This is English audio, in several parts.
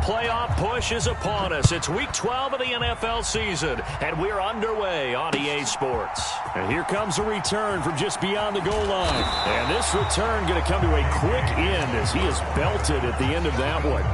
playoff push is upon us. It's Week 12 of the NFL season, and we're underway on EA Sports. And here comes a return from just beyond the goal line. And this return going to come to a quick end as he is belted at the end of that one.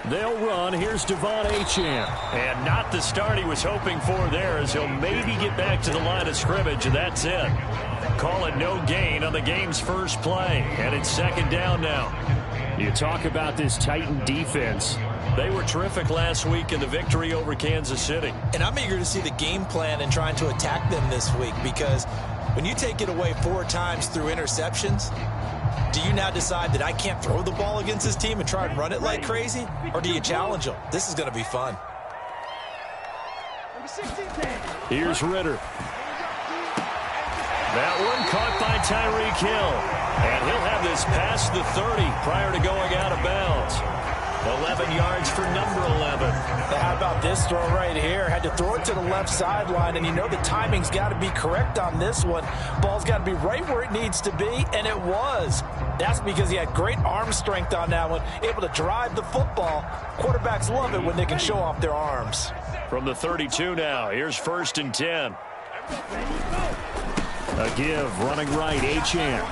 They'll run. Here's Devon Achane. And not the start he was hoping for there, as he'll maybe get back to the line of scrimmage, and that's it. Call it no gain on the game's first play, and it's second down now. You talk about this Titan defense. They were terrific last week in the victory over Kansas City. And I'm eager to see the game plan and trying to attack them this week, because when you take it away 4 times through interceptions, do you now decide that I can't throw the ball against this team and try and run it like crazy? Or do you challenge them? This is going to be fun. Here's Ritter. That one caught by Tyreek Hill. And he'll have this past the 30 prior to going out of bounds. 11 yards for number 11. How about this throw right here? Had to throw it to the left sideline, and you know the timing's got to be correct on this one. Ball's got to be right where it needs to be, and it was. That's because he had great arm strength on that one, able to drive the football. Quarterbacks love it when they can show off their arms. From the 32 now, here's 1st and 10. A give, running right, Achane.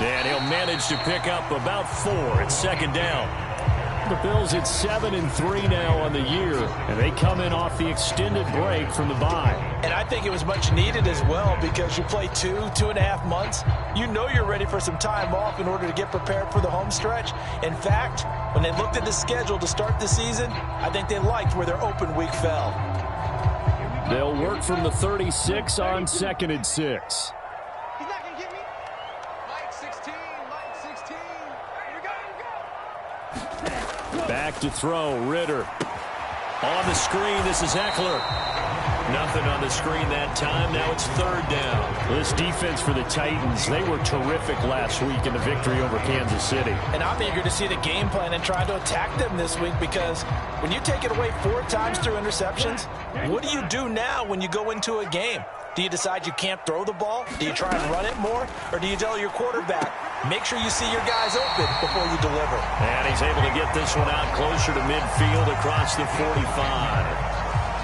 And he'll manage to pick up about 4. It's second down. The Bills at 7-3 now on the year, and they come in off the extended break from the bye. And I think it was much needed as well, because you play 2.5 months. You know you're ready for some time off in order to get prepared for the home stretch. In fact, when they looked at the schedule to start the season, I think they liked where their open week fell. They'll work from the 36 on 2nd and 6. Back to throw, Ritter. On the screen, this is Eckler. Nothing on the screen that time. Now it's 3rd down. This defense for the Titans, they were terrific last week in the victory over Kansas City. And I'm eager to see the game plan and try to attack them this week, because when you take it away 4 times through interceptions, what do you do now when you go into a game? Do you decide you can't throw the ball? Do you try and run it more? Or do you tell your quarterback, make sure you see your guys open before you deliver? And he's able to get this one out closer to midfield across the 45.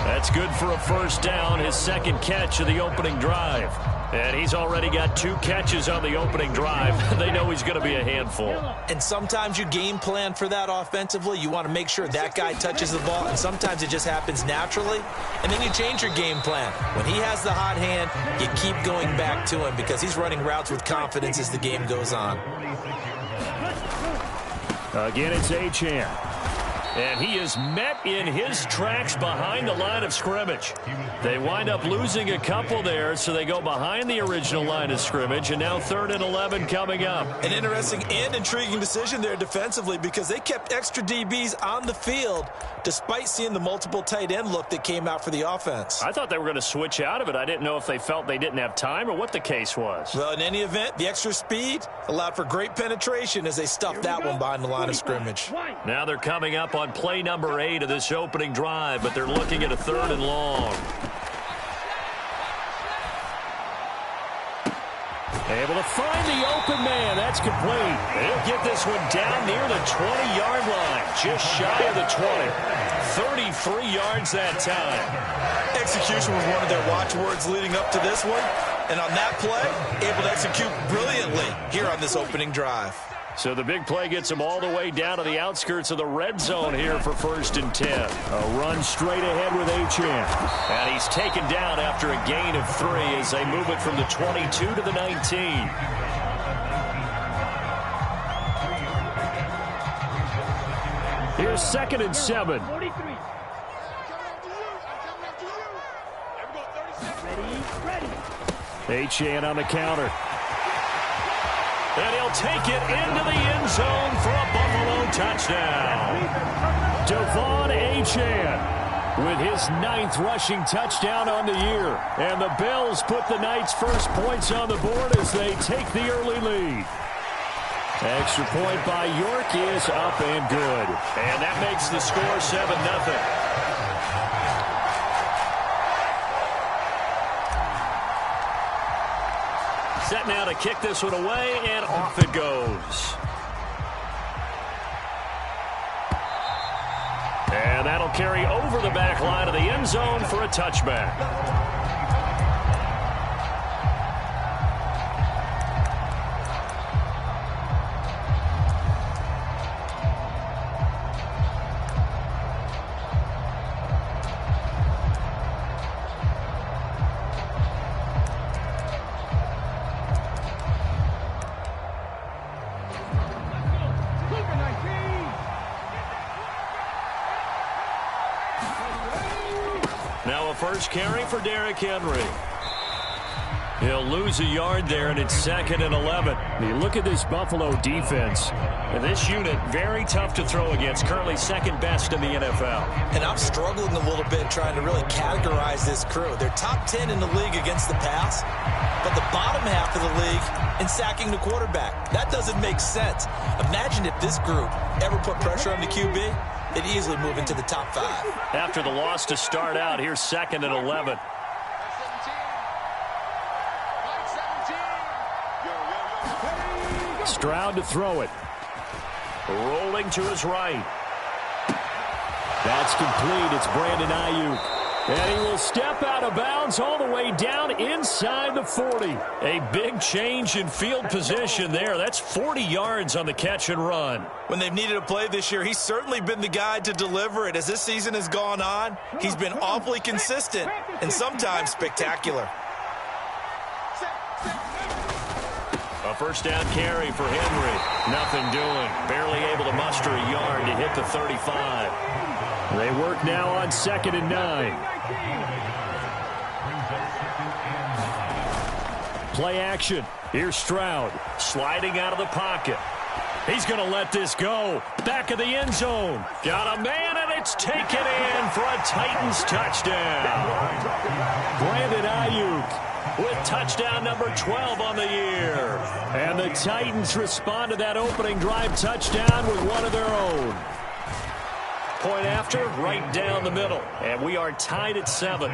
That's good for a 1st down, his 2nd catch of the opening drive. And he's already got 2 catches on the opening drive. They know he's going to be a handful. And sometimes you game plan for that offensively. You want to make sure that guy touches the ball, and sometimes it just happens naturally. And then you change your game plan. When he has the hot hand, you keep going back to him, because he's running routes with confidence as the game goes on. Again, it's Achane. And he is met in his tracks behind the line of scrimmage. They wind up losing a couple there, so they go behind the original line of scrimmage, and now 3rd and 11 coming up. An interesting and intriguing decision there defensively, because they kept extra DBs on the field despite seeing the multiple tight end look that came out for the offense. I thought they were going to switch out of it. I didn't know if they felt they didn't have time or what the case was. Well, in any event, the extra speed allowed for great penetration as they stuffed that one behind the line of scrimmage. Now they're coming up on play number 8 of this opening drive, but they're looking at a 3rd and long. Able to find the open man. That's complete. They'll get this one down near the 20-yard line, just shy of the 20. 33 yards that time. Execution was one of their watchwords leading up to this one. And on that play, able to execute brilliantly here on this opening drive. So the big play gets them all the way down to the outskirts of the red zone here for 1st and 10. A run straight ahead with Achane. And he's taken down after a gain of 3 as they move it from the 22 to the 19. Here's 2nd and 7. Achane on the counter. And he'll take it into the end zone for a Buffalo touchdown. Devon Achane. with his 9th rushing touchdown on the year. And the Bills put the Knights' first points on the board as they take the early lead. Extra point by York is up and good. And that makes the score 7-0. Set now to kick this one away, and off it goes. And that'll carry over the back line of the end zone for a touchback. Now a first carry for Derrick Henry. He'll lose a yard there, and it's 2nd and 11. You look at this Buffalo defense. And this unit, very tough to throw against, currently second best in the NFL. And I'm struggling a little bit trying to really categorize this crew. They're top 10 in the league against the pass, but the bottom half of the league in sacking the quarterback. That doesn't make sense. Imagine if this group ever put pressure on the QB. They'd easily move into the top 5. After the loss to start out, here's 2nd and 11. Stroud to throw it. Rolling to his right. That's complete. It's Brandon Ayuk. And he will step out of bounds all the way down inside the 40. A big change in field position there. That's 40 yards on the catch and run. When they've needed a play this year, he's certainly been the guy to deliver it. As this season has gone on, he's been awfully consistent and sometimes spectacular. A first down carry for Henry. Nothing doing. Barely able to muster a yard to hit the 35. They work now on 2nd and 9. Play action. Here's Stroud. Sliding out of the pocket. He's going to let this go. Back of the end zone. Got a man, and it's taken in for a Titans touchdown. Brandon Ayuk with touchdown number 12 on the year. And the Titans respond to that opening drive touchdown with one of their own. Point after, right down the middle. And we are tied at 7.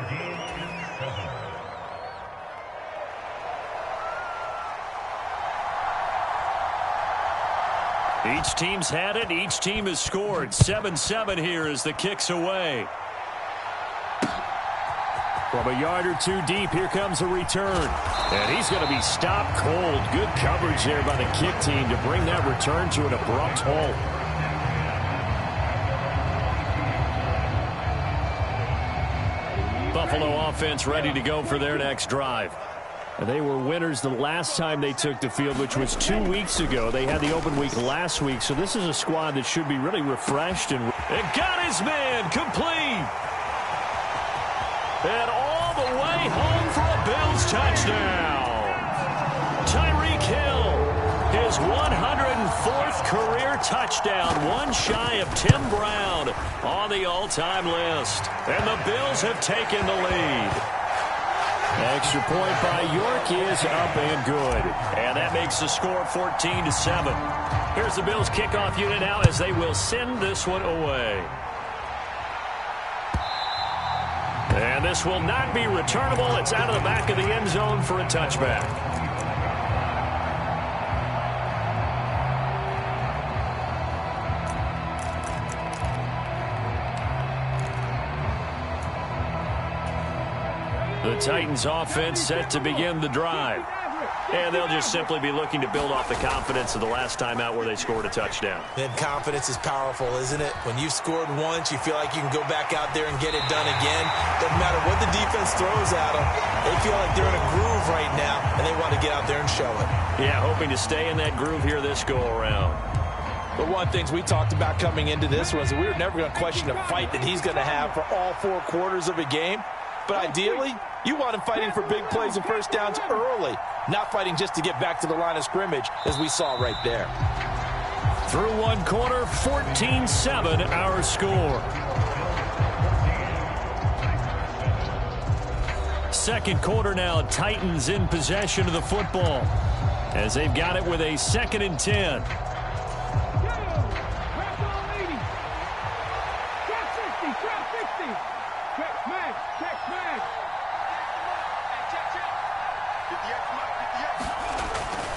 Each team's had it. Each team has scored. 7-7 here as the kick's away. From a yard or two deep, here comes a return. And he's going to be stopped cold. Good coverage there by the kick team to bring that return to an abrupt halt. Buffalo offense ready to go for their next drive. They were winners the last time they took the field, which was 2 weeks ago. They had the open week last week, so this is a squad that should be really refreshed. And it got his man complete. And all the way home for a Bills touchdown. Tyreek Hill, his 104th career touchdown, one shy of Tim Brown on the all-time list. And the Bills have taken the lead. Extra point by York is up and good. And that makes the score 14-7. Here's the Bills kickoff unit now as they will send this one away. And this will not be returnable. It's out of the back of the end zone for a touchback. The Titans offense set to begin the drive. And they'll just simply be looking to build off the confidence of the last time out where they scored a touchdown. And confidence is powerful, isn't it? When you've scored once, you feel like you can go back out there and get it done again. Doesn't matter what the defense throws at them. They feel like they're in a groove right now, and they want to get out there and show it. Yeah, hoping to stay in that groove here this go-around. But one of the things we talked about coming into this was that we were never going to question the fight that he's going to have for all 4 quarters of a game. But ideally, you want him fighting for big plays and first downs early, not fighting just to get back to the line of scrimmage, as we saw right there. Through one quarter, 14-7 our score. second quarter now. Titans in possession of the football as they've got it with a 2nd and 10.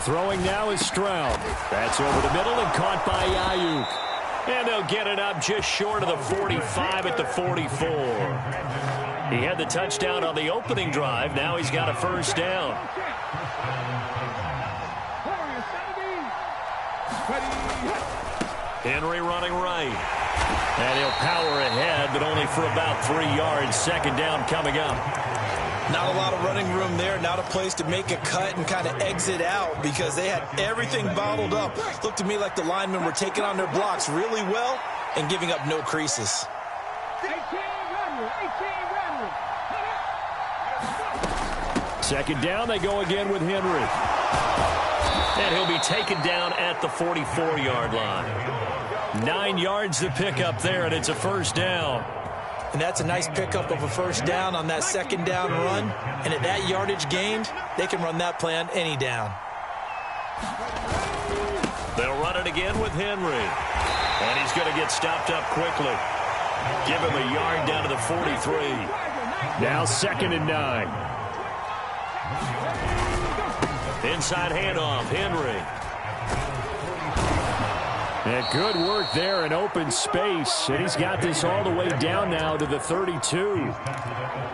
Throwing now is Stroud. That's over the middle and caught by Ayuk. And they'll get it up just short of the 45 at the 44. He had the touchdown on the opening drive. Now he's got a first down. Henry running right. And he'll power ahead, but only for about 3 yards. 2nd down coming up. Not a lot of running room there. Not a place to make a cut and kind of exit out because they had everything bottled up. Looked to me like the linemen were taking on their blocks really well and giving up no creases. 2nd down, they go again with Henry. And he'll be taken down at the 44-yard line. 9 yards to pick up there, and it's a first down. And that's a nice pickup of a first down on that 2nd down run. And at that yardage gained, they can run that play on any down. They'll run it again with Henry. And he's going to get stopped up quickly. Give him a yard down to the 43. Now 2nd and 9. Inside handoff, Henry. And good work there in open space. And he's got this all the way down now to the 32.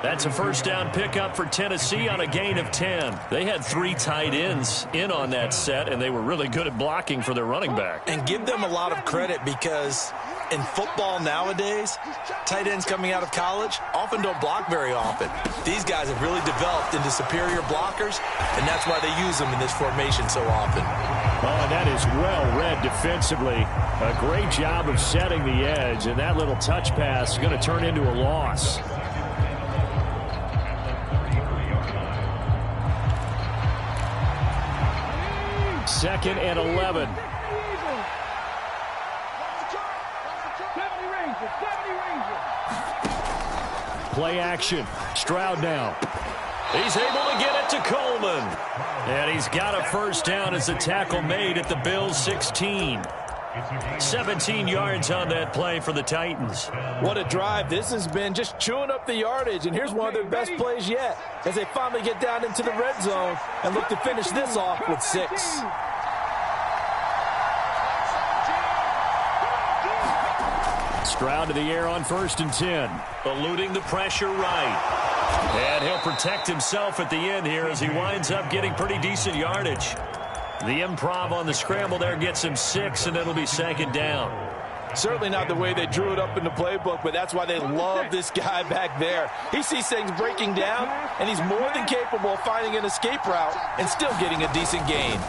That's a first down pickup for Tennessee on a gain of 10. They had 3 tight ends in on that set, and they were really good at blocking for their running back. And give them a lot of credit because in football nowadays, tight ends coming out of college often don't block very often. These guys have really developed into superior blockers, and that's why they use them in this formation so often. Oh, that is well read defensively. A great job of setting the edge, and that little touch pass is going to turn into a loss. Second and 11. Play action. Stroud now. He's able to get it to Coleman. And he's got a first down as the tackle made at the Bills' 16. 17 yards on that play for the Titans. What a drive. This has been just chewing up the yardage, and here's one of their best plays yet as they finally get down into the red zone and look to finish this off with 6. Stroud to the air on 1st and 10. Eluding the pressure right. And he'll protect himself at the end here as he winds up getting pretty decent yardage. The improv on the scramble there gets him 6, and it'll be 2nd down. Certainly not the way they drew it up in the playbook, but that's why they love this guy back there. He sees things breaking down, and he's more than capable of finding an escape route and still getting a decent gain.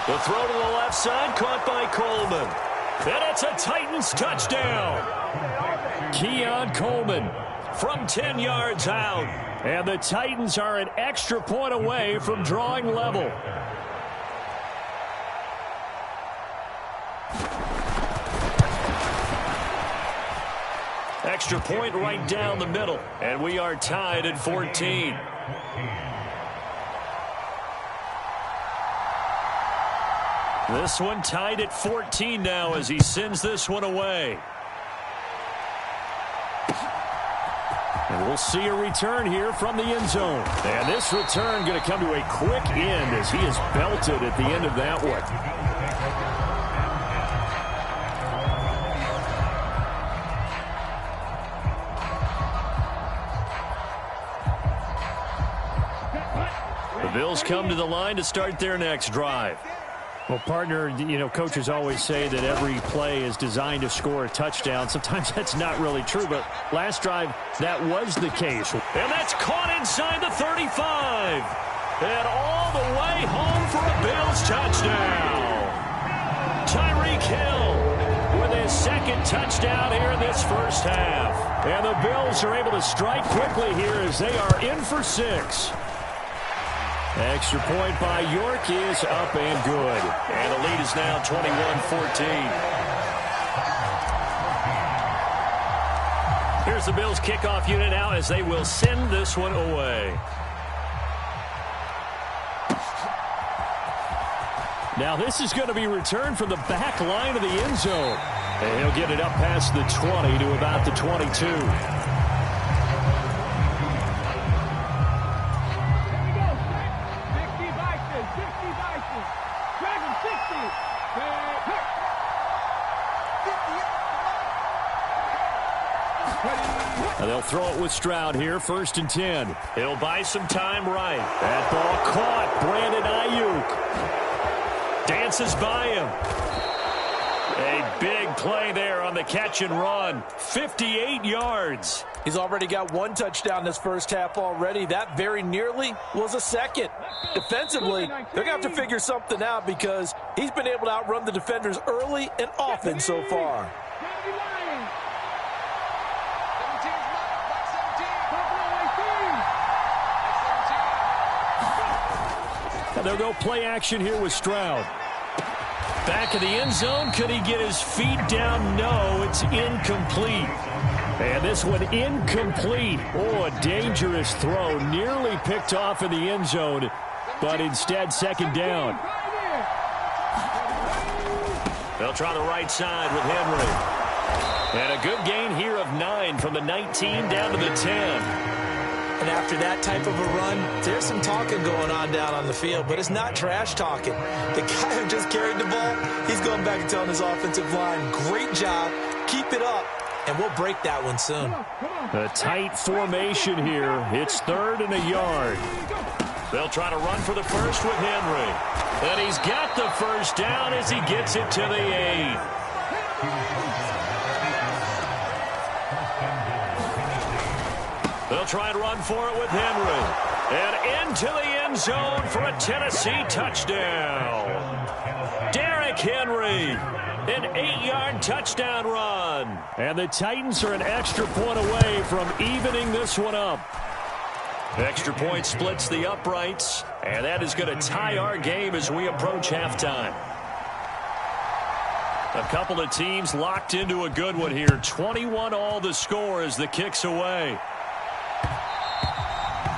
The throw to the left side, caught by Coleman. And it's a Titans touchdown. Keon Coleman from 10 yards out. And the Titans are an extra point away from drawing level. Extra point right down the middle. And we are tied at 14. This one tied at 14 now as he sends this one away. And we'll see a return here from the end zone. And this return going to come to a quick end as he is belted at the end of that one. The Bills come to the line to start their next drive. Well, partner, you know, coaches always say that every play is designed to score a touchdown. Sometimes that's not really true, but last drive, that was the case. And that's caught inside the 35. And all the way home for a Bills touchdown. Tyreek Hill with his 2nd touchdown here in this first half. And the Bills are able to strike quickly here as they are in for 6. Extra point by York is up and good. And the lead is now 21-14. Here's the Bills kickoff unit now as they will send this one away. Now this is going to be returned from the back line of the end zone. And he'll get it up past the 20 to about the 22. And they'll throw it with Stroud here, 1st and 10. He'll buy some time right. That ball caught. Brandon Ayuk dances by him. A big play there on the catch and run. 58 yards. He's already got 1 touchdown this first half already. That very nearly was a second. Defensively, they're going to have to figure something out because he's been able to outrun the defenders early and often so far. And they'll go play action here with Stroud. Back of the end zone. Could he get his feet down? No, it's incomplete. And this one incomplete. Oh, a dangerous throw. Nearly picked off in the end zone, but instead 2nd down. They'll try the right side with Henry. And a good gain here of 9 from the 19 down to the 10. And after that type of a run, there's some talking going on down on the field, but it's not trash talking. The guy who just carried the ball, he's going back and telling his offensive line, great job, keep it up, and we'll break that one soon. A tight formation here. It's 3rd and a yard. They'll try to run for the first with Henry. And he's got the first down as he gets it to the 8. They'll try and run for it with Henry. And into the end zone for a Tennessee touchdown. Derrick Henry, an 8-yard touchdown run. And the Titans are an extra point away from evening this one up. Extra point splits the uprights. And that is going to tie our game as we approach halftime. A couple of teams locked into a good one here. 21 all the score as the kick's away.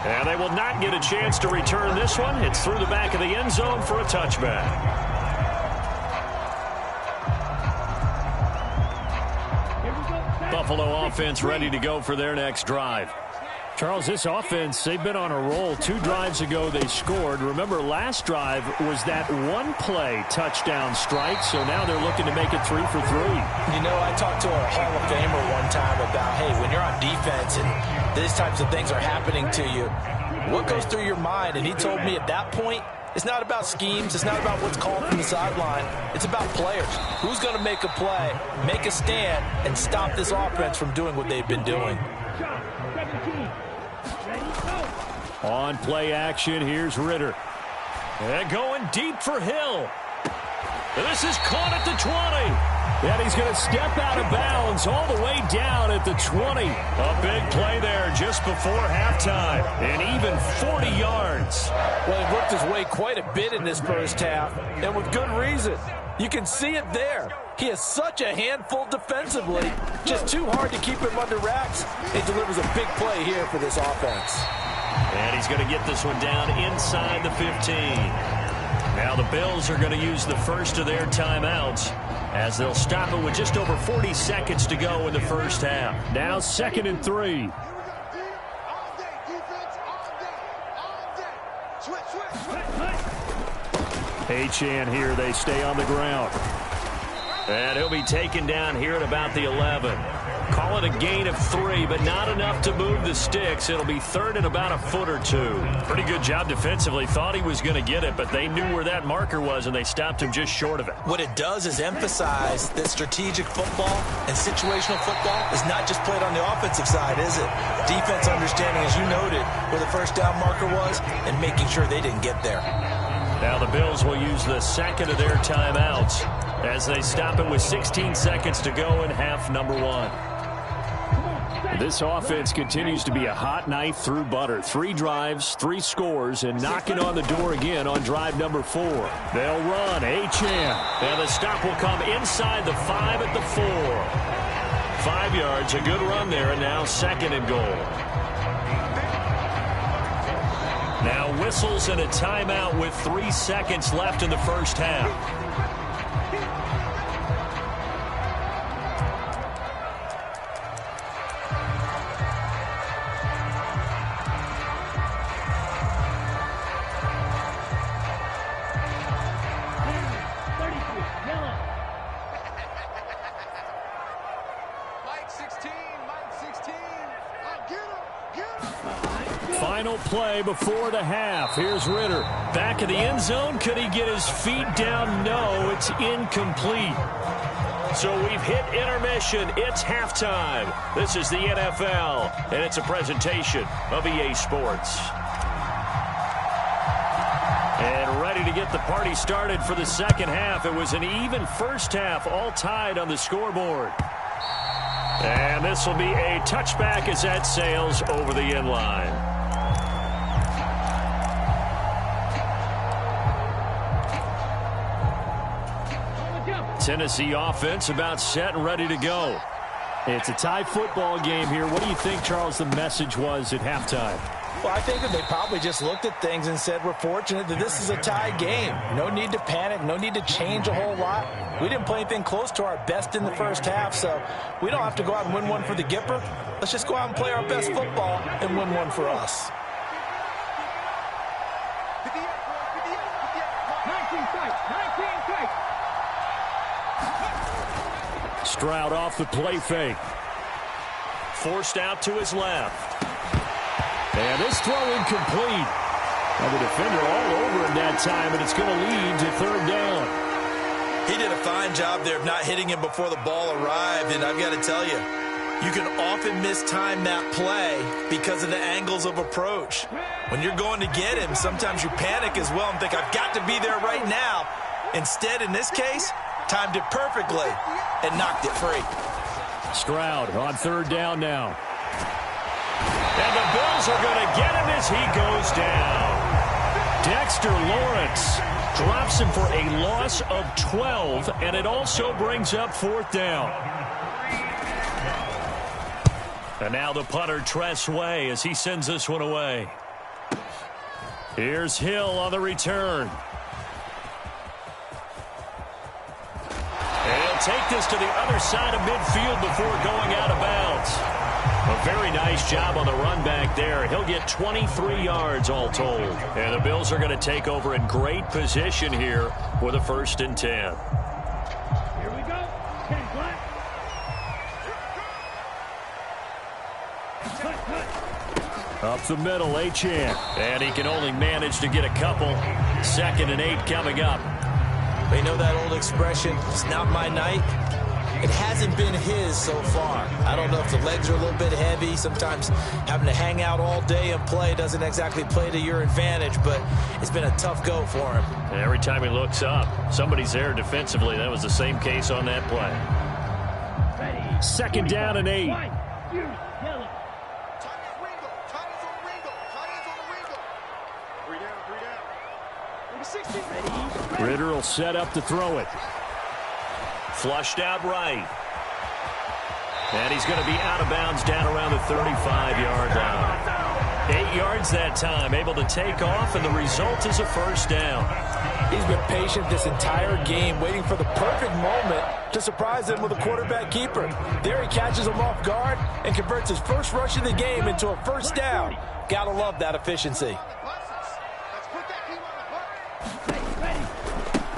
And they will not get a chance to return this one. It's through the back of the end zone for a touchback. Buffalo offense ready to go for their next drive. Charles, this offense, they've been on a roll. 2 drives ago, they scored. Remember, last drive was that 1-play touchdown strike, so now they're looking to make it 3 for 3. You know, I talked to a Hall of Famer one time about, hey, when you're on defense and these types of things are happening to you, what goes through your mind? And he told me at that point, it's not about schemes. It's not about what's called from the sideline. It's about players. Who's going to make a play, make a stand, and stop this offense from doing what they've been doing? On play action, here's Ritter. And going deep for Hill. This is caught at the 20. And he's going to step out of bounds all the way down at the 20. A big play there just before halftime. And even 40 yards. Well, he worked his way quite a bit in this first half, and with good reason. You can see it there. He is such a handful defensively. Just too hard to keep him under wraps. He delivers a big play here for this offense. And he's going to get this one down inside the 15. Now the Bills are going to use the first of their timeouts as they'll stop it with just over 40 seconds to go in the first half. Now 2nd and 3. Achane here. They stay on the ground. And he'll be taken down here at about the 11. Call it a gain of 3, but not enough to move the sticks. It'll be 3rd and about a foot or 2. Pretty good job defensively. Thought he was going to get it, but they knew where that marker was, and they stopped him just short of it. What it does is emphasize that strategic football and situational football is not just played on the offensive side, is it? Defense understanding, as you noted, where the first down marker was and making sure they didn't get there. Now the Bills will use the second of their timeouts as they stop it with 16 seconds to go in half number 1. This offense continues to be a hot knife through butter. 3 drives, 3 scores, and knocking on the door again on drive number 4. They'll run. Achane. And the stop will come inside the 5 at the 4. 5 yards, a good run there, and now 2nd and goal. Now whistles and a timeout with 3 seconds left in the first half. Final play before the half. Here's Ridder. Back in the end zone. Could he get his feet down? No, it's incomplete. So we've hit intermission. It's halftime. This is the NFL, and it's a presentation of EA Sports. And ready to get the party started for the second half. It was an even first half, all tied on the scoreboard. And this will be a touchback as that sails over the end line. Tennessee offense about set and ready to go. It's a tie football game here. What do you think, Charles, the message was at halftime? Well, I think that they probably just looked at things and said, we're fortunate that this is a tie game. No need to panic. No need to change a whole lot. We didn't play anything close to our best in the first half, so we don't have to go out and win one for the Gipper. Let's just go out and play our best football and win one for us. Stroud off the play fake. Forced out to his left. And this throw incomplete. And the defender all over him that time, and it's going to lead to 3rd down. He did a fine job there of not hitting him before the ball arrived, and I've got to tell you, you can often mistime that play because of the angles of approach. When you're going to get him, sometimes you panic as well and think, I've got to be there right now. Instead, in this case, timed it perfectly and knocked it free. Stroud on 3rd down now. And the Bills are going to get him as he goes down. Dexter Lawrence drops him for a loss of 12, and it also brings up 4th down. And now the punter, Tress Way, as he sends this one away. Here's Hill on the return. And he'll take this to the other side of midfield before going out of bounds. A very nice job on the run back there. He'll get 23 yards all told. And the Bills are going to take over in great position here with a 1st and 10. Here we go. 10 black. Up the middle, Achane. And he can only manage to get a couple. 2nd and 8 coming up. They know that old expression, it's not my night. It hasn't been his so far. I don't know if the legs are a little bit heavy. Sometimes having to hang out all day and play doesn't exactly play to your advantage, but it's been a tough go for him. And every time he looks up, somebody's there defensively. That was the same case on that play. 2nd down and 8. Ridder will set up to throw it. Flushed out right. And he's going to be out of bounds down around the 35-yard line. 8 yards that time, able to take off, and the result is a 1st down. He's been patient this entire game, waiting for the perfect moment to surprise them with a quarterback keeper. There he catches him off guard and converts his first rush of the game into a 1st down. Gotta love that efficiency.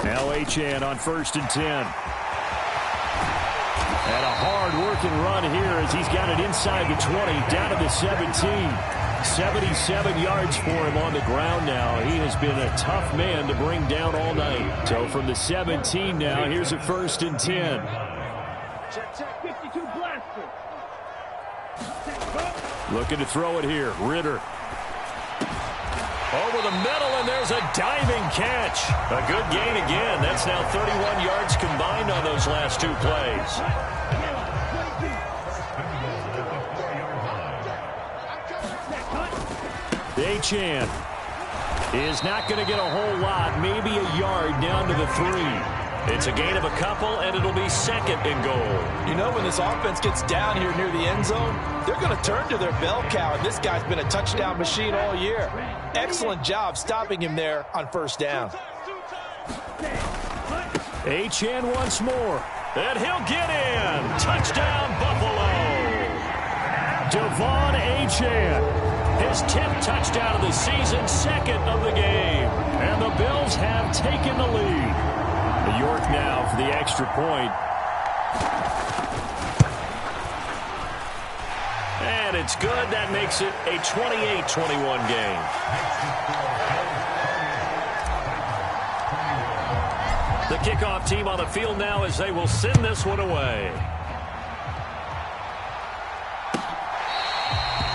Now Achane on 1st and 10. And a hard-working run here as he's got it inside the 20, down to the 17. 77 yards for him on the ground now. He has been a tough man to bring down all night. So from the 17 now, here's a 1st and 10. Check 52 blaster. Looking to throw it here. Ridder. Over the middle, and there's a diving catch. A good gain again. That's now 31 yards combined on those last 2 plays. Achane is not going to get a whole lot, maybe a yard down to the 3. It's a gain of a couple, and it'll be second and goal. You know, when this offense gets down here near the end zone, they're going to turn to their bell cow, and this guy's been a touchdown machine all year. Excellent job stopping him there on first down. Achane once more. And he'll get in. Touchdown, Buffalo. Devon Achane. His 10th touchdown of the season, second of the game. And the Bills have taken the lead. York now for the extra point. And it's good. That makes it a 28-21 game. The kickoff team on the field now as they will send this one away.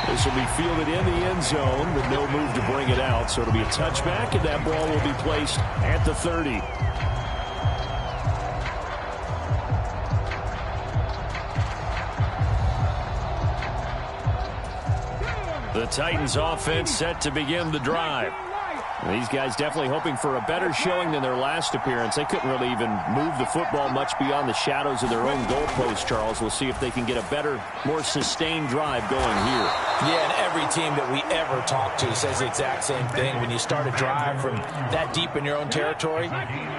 This will be fielded in the end zone with no move to bring it out. So it'll be a touchback, and that ball will be placed at the 30. The Titans offense set to begin the drive. These guys definitely hoping for a better showing than their last appearance. They couldn't really even move the football much beyond the shadows of their own goalpost, Charles. We'll see if they can get a better, more sustained drive going here. Yeah, and every team that we ever talk to says the exact same thing. When you start a drive from that deep in your own territory,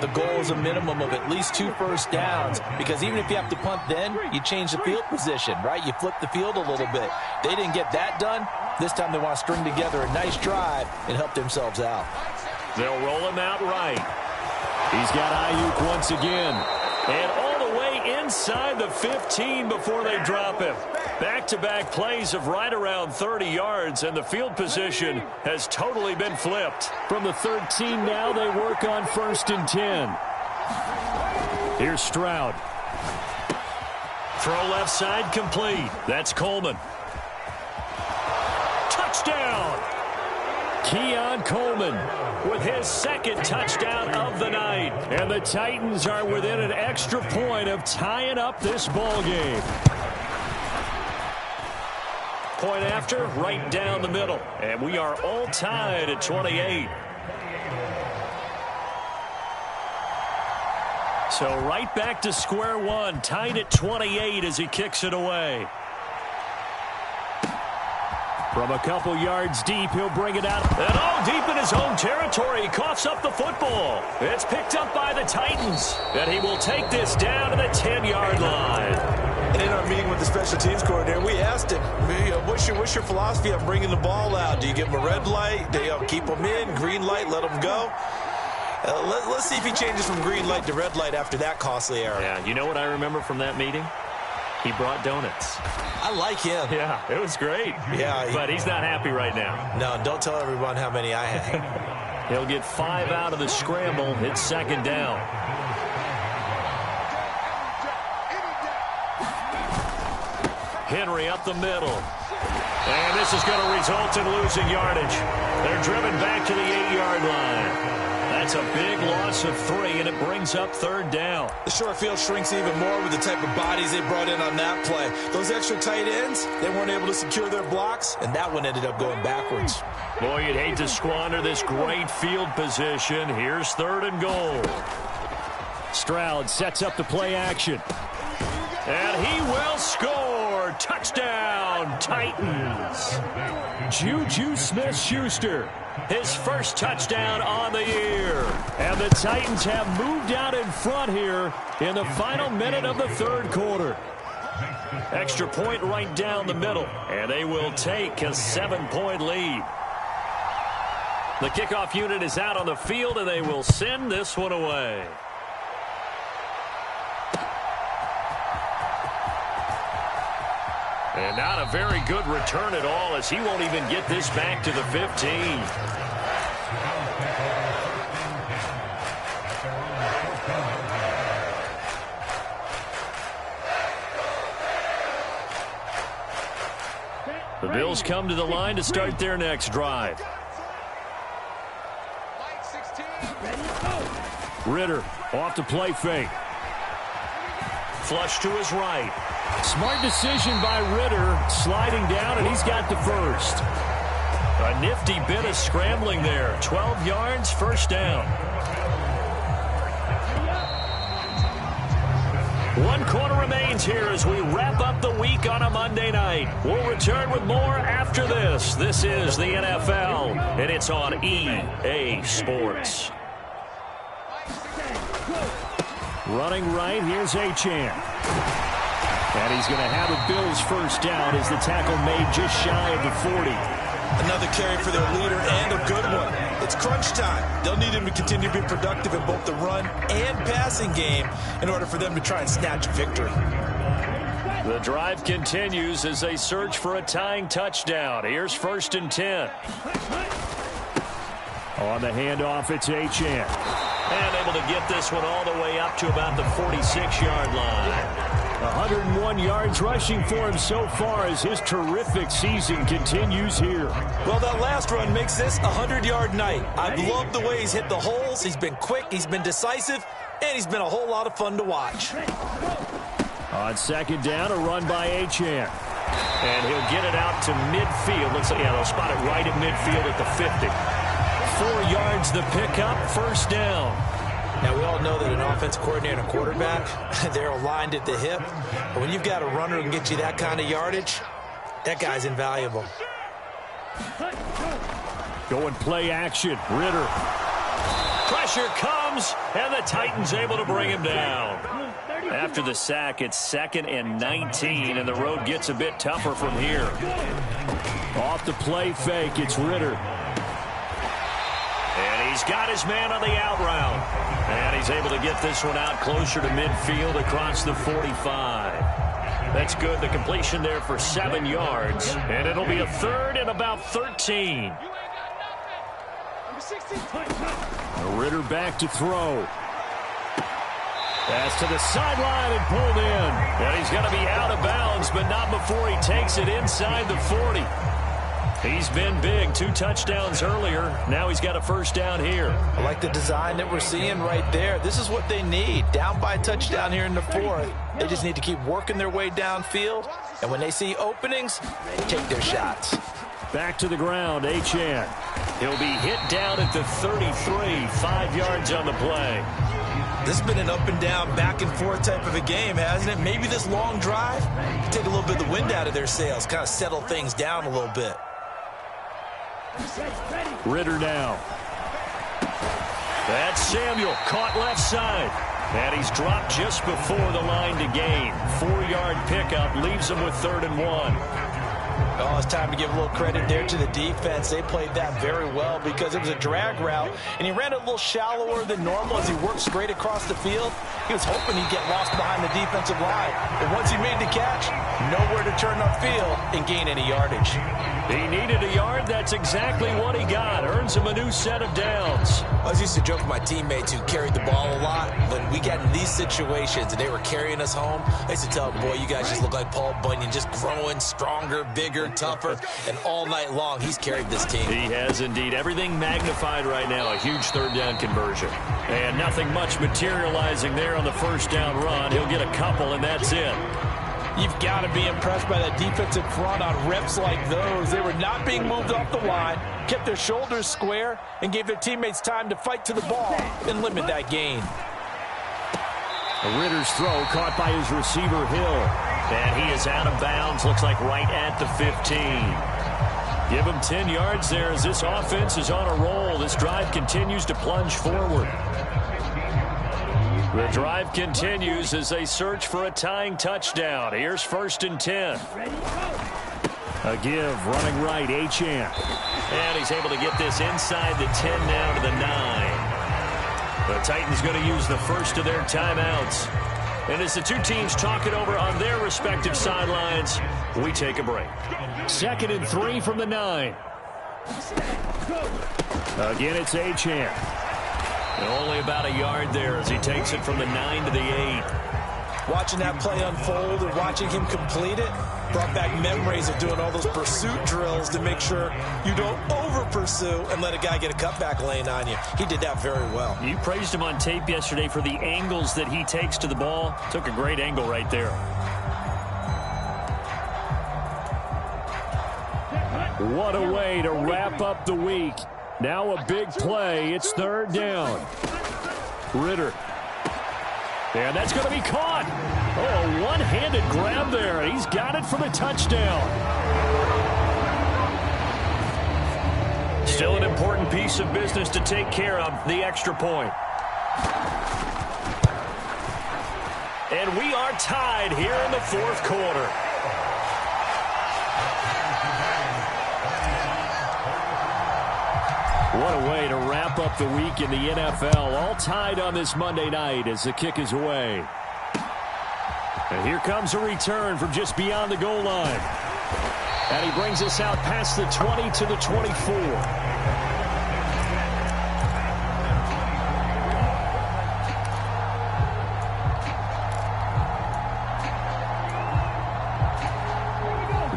the goal is a minimum of at least 2 first downs, because even if you have to punt then, you change the field position, right? You flip the field a little bit. They didn't get that done. This time they want to string together a nice drive and help themselves out. They'll roll him out right. He's got Ayuk once again. And all the way inside the 15 before they drop him. Back-to-back plays of right around 30 yards, and the field position has totally been flipped. From the 13 now, they work on 1st and 10. Here's Stroud. Throw left side complete. That's Coleman. Touchdown! Keon Coleman with his 2nd touchdown of the night. And the Titans are within an extra point of tying up this ball game. Point after, right down the middle. And we are all tied at 28. So right back to square one, tied at 28 as he kicks it away. From a couple yards deep, he'll bring it out. And deep in his own territory, he coughs up the football. It's picked up by the Titans. And he will take this down to the 10-yard line. And in our meeting with the special teams coordinator, we asked him, what's your philosophy on bringing the ball out? Do you give him a red light? Do you keep him in? Green light, let him go? Let's see if he changes from green light to red light after that costly error. Yeah, you know what I remember from that meeting? He brought donuts. I like him. Yeah, it was great. Yeah. But he's not happy right now. No, don't tell everyone how many I had. He'll get 5 out of the scramble. It's 2nd down. Henry up the middle. And this is going to result in losing yardage. They're driven back to the 8-yard line. That's a big loss of 3, and it brings up 3rd down. The short field shrinks even more with the type of bodies they brought in on that play. Those extra tight ends, they weren't able to secure their blocks, and that one ended up going backwards. Boy, you'd hate to squander this great field position. Here's 3rd and goal. Stroud sets up the play action. And he will score. Touchdown, Titans. Juju Smith-Schuster. His 1st touchdown on the year. And the Titans have moved out in front here in the final minute of the 3rd quarter. Extra point right down the middle. And they will take a 7-point lead. The kickoff unit is out on the field, and they will send this one away. And not a very good return at all, as he won't even get this back to the 15. The Bills come to the line to start their next drive. Ritter off to play fake. Flush to his right. Smart decision by Ritter, sliding down, and he's got the 1st. A nifty bit of scrambling there. 12 yards, 1st down. 1 quarter remains here as we wrap up the week on a Monday night. We'll return with more after this. This is the NFL, and it's on EA Sports. Running right, here's Achane. And he's going to have a Bills first down as the tackle made just shy of the 40. Another carry for their leader and a good one. It's crunch time. They'll need him to continue to be productive in both the run and passing game in order for them to try and snatch victory. The drive continues as they search for a tying touchdown. Here's 1st and 10. On the handoff, it's Achane. And able to get this one all the way up to about the 46-yard line. 101 yards rushing for him so far as his terrific season continues here. Well, that last run makes this a 100-yard night. I've loved the way he's hit the holes. He's been quick, he's been decisive, and he's been a whole lot of fun to watch. On 2nd down, a run by Achane. And he'll get it out to midfield. Looks like, yeah, they'll spot it right at midfield at the 50. 4 yards the pickup, 1st down. Now, we all know that an offense coordinator and a quarterback, they're aligned at the hip. But when you've got a runner who can get you that kind of yardage, that guy's invaluable. Going play action. Ridder. Pressure comes, and the Titans able to bring him down. After the sack, it's 2nd and 19, and the road gets a bit tougher from here. Off the play fake, it's Ridder. And he's got his man on the out route. And he's able to get this one out closer to midfield across the 45. That's good. The completion there for 7 yards. And it'll be a 3rd and about 13. Ridder back to throw. Pass to the sideline and pulled in. And he's going to be out of bounds, but not before he takes it inside the 40. He's been big. 2 touchdowns earlier. Now he's got a 1st down here. I like the design that we're seeing right there. This is what they need. Down by a touchdown here in the 4th. They just need to keep working their way downfield. And when they see openings, they take their shots. Back to the ground, Achane. He'll be hit down at the 33. 5 yards on the play. This has been an up and down, back and forth type of a game, hasn't it? Maybe this long drive can take a little bit of the wind out of their sails, kind of settle things down a little bit. Ridder now. That's Samuel, caught left side. And he's dropped just before the line to gain. 4-yard pickup leaves him with 3rd and 1. Oh, it's time to give a little credit there to the defense. They played that very well because it was a drag route, and he ran it a little shallower than normal as he worked straight across the field. He was hoping he'd get lost behind the defensive line. But once he made the catch, nowhere to turn upfield and gain any yardage. He needed a yard. That's exactly what he got. Earns him a new set of downs. I was used to joke with my teammates who carried the ball a lot. When we got in these situations and they were carrying us home, I used to tell them, boy, you guys just look like Paul Bunyan, just growing stronger, bigger, tougher. And all night long, he's carried this team. He has indeed. Everything magnified right now. A huge 3rd down conversion. And nothing much materializing there on the 1st down run. He'll get a couple, and that's it. You've got to be impressed by that defensive front on reps like those. They were not being moved off the line, kept their shoulders square, and gave their teammates time to fight to the ball and limit that gain. Ridder's throw caught by his receiver, Hill. And he is out of bounds, looks like right at the 15. Give him 10 yards there as this offense is on a roll. This drive continues to plunge forward. The drive continues as they search for a tying touchdown. Here's 1st and 10. A give, running right, Achane. And he's able to get this inside the 10 now to the 9. The Titans going to use the first of their timeouts. And as the two teams talk it over on their respective sidelines, we take a break. 2nd and 3 from the 9. Again, it's Achane. And only about a yard there as he takes it from the 9 to the 8. Watching that play unfold and watching him complete it brought back memories of doing all those pursuit drills to make sure you don't over-pursue and let a guy get a cutback lane on you. He did that very well. You praised him on tape yesterday for the angles that he takes to the ball. Took a great angle right there. What a way to wrap up the week. Now a big play. It's 3rd down. Ridder. And that's going to be caught. Oh, a one-handed grab there. He's got it for the touchdown. Still an important piece of business to take care of, the extra point. And we are tied here in the fourth quarter. What a way to wrap up the week in the NFL. All tied on this Monday night as the kick is away. And here comes a return from just beyond the goal line. And he brings us out past the 20 to the 24.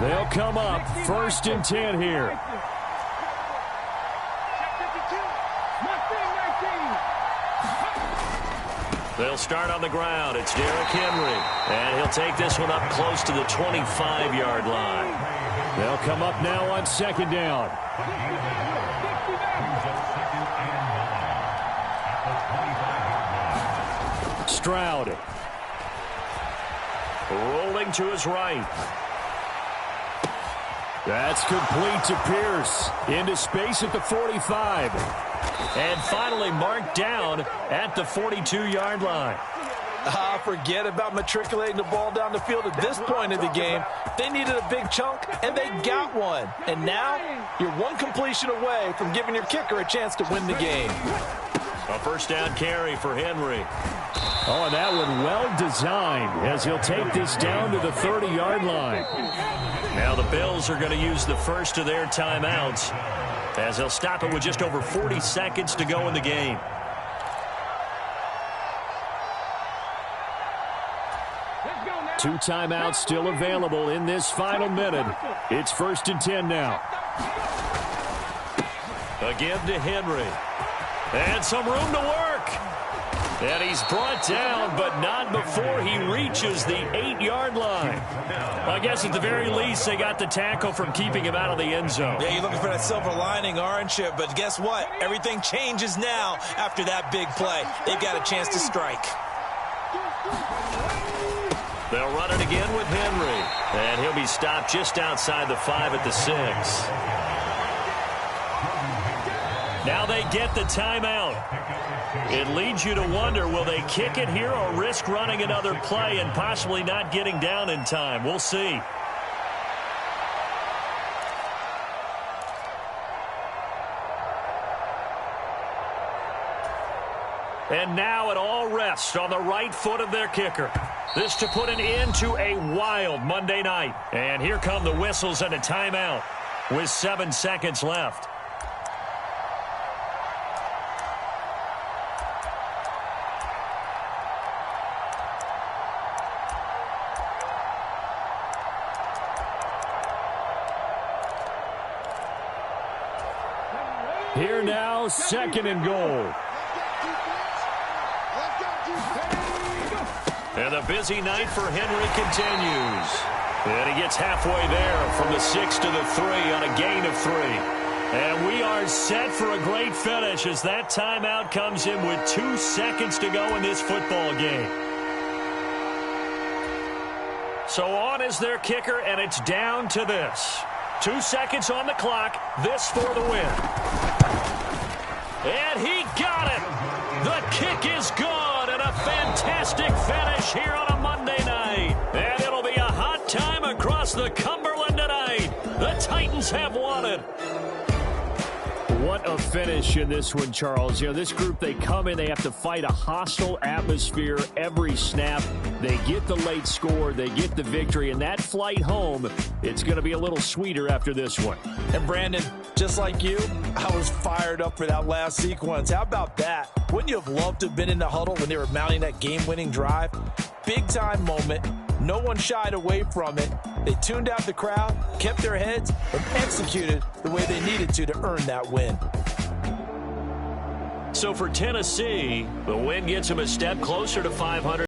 They'll come up 1st and 10 here. They'll start on the ground. It's Derrick Henry. And he'll take this one up close to the 25-yard line. They'll come up now on 2nd down. Stroud. Rolling to his right. That's complete to Pierce. Into space at the 45. And finally marked down at the 42-yard line. Forget about matriculating the ball down the field at this point of the game. They needed a big chunk, and they got one. And now you're one completion away from giving your kicker a chance to win the game. A first down carry for Henry. Oh, and that one well designed as he'll take this down to the 30-yard line. Now the Bills are going to use the first of their timeouts as they'll stop it with just over 40 seconds to go in the game. Two timeouts still available in this final minute. It's 1st and 10 now. Again to Henry. And some room to work. And he's brought down, but not before he reaches the 8-yard line. I guess at the very least, they got the tackle from keeping him out of the end zone. Yeah, you're looking for that silver lining, aren't you? But guess what? Everything changes now after that big play. They've got a chance to strike. They'll run it again with Henry. And he'll be stopped just outside the 5 at the 6. Now they get the timeout. It leads you to wonder, will they kick it here or risk running another play and possibly not getting down in time? We'll see. And now it all rests on the right foot of their kicker. This to put an end to a wild Monday night. And here come the whistles and a timeout with 7 seconds left. Here now, 2nd and goal. And the busy night for Henry continues. And he gets halfway there from the 6 to the 3 on a gain of 3. And we are set for a great finish as that timeout comes in with 2 seconds to go in this football game. So on is their kicker, and it's down to this. 2 seconds on the clock. This for the win. And he got it. The kick is good, and a fantastic finish here on a Monday night. And it'll be a hot time across the Cumberland tonight. The Titans have won it. What a finish in this one, Charles. You know, this group, they come in, they have to fight a hostile atmosphere every snap. They get the late score, they get the victory, and that flight home, it's going to be a little sweeter after this one. And Brandon, just like you, I was fired up for that last sequence. How about that? Wouldn't you have loved to have been in the huddle when they were mounting that game-winning drive? Big-time moment. No one shied away from it. They tuned out the crowd, kept their heads, and executed the way they needed to earn that win. So for Tennessee, the win gets them a step closer to 500.